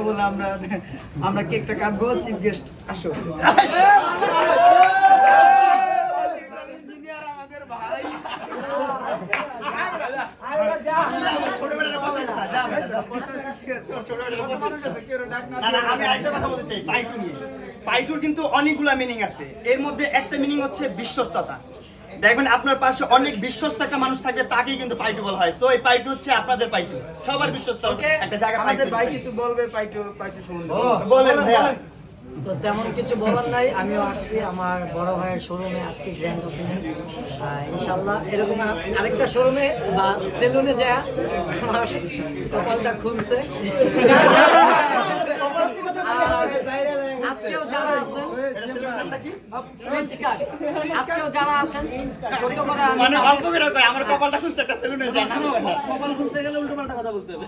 বলে আমরা কেকটা কাটবো। চিফ গেস্ট আসো। ইঞ্জিনিয়ার আমাদের ভাই। আমি আরেকটা কথা বলতে চাই পাইটু নিয়ে। পাইটুর কিন্তু অনেকগুলা মিনিং আছে, এর মধ্যে একটা মিনিং হচ্ছে বিশ্বস্ততা। দেখবেন আপনার পাশে অনেক বিশ্বস্ত একটা মানুষ থাকবে, তাকেই কিন্তু পাইটু বলা হয়। সো এই পাইটু হচ্ছে আপনাদের পাইটু, সবার বিশ্বস্ত একটা জায়গা। আমাদের ভাই কিছু বলবে পাইটু সম্বন্ধে। বলেন ভাইয়া। তো তেমন কিছু বলার নাই, আমিও আসছি আমার বড় ভাইয়ের শোরুমে আজকে গ্র্যান্ড ওপেনিং। ইনশাল্লাহ এরকম আরেকটা শোরুমে বা সেলুনে যায় আমার কপালটা খুলছে। আজকেও যারা আছেন আজকেও যারা আছেন ছোট করে মানে অল্প করে কয় আমার কপালটা খুলছে একটা সেলুনে যায় না। কপাল খুলতে গেলে উল্টো পাল্টা কথা বলতে হবে।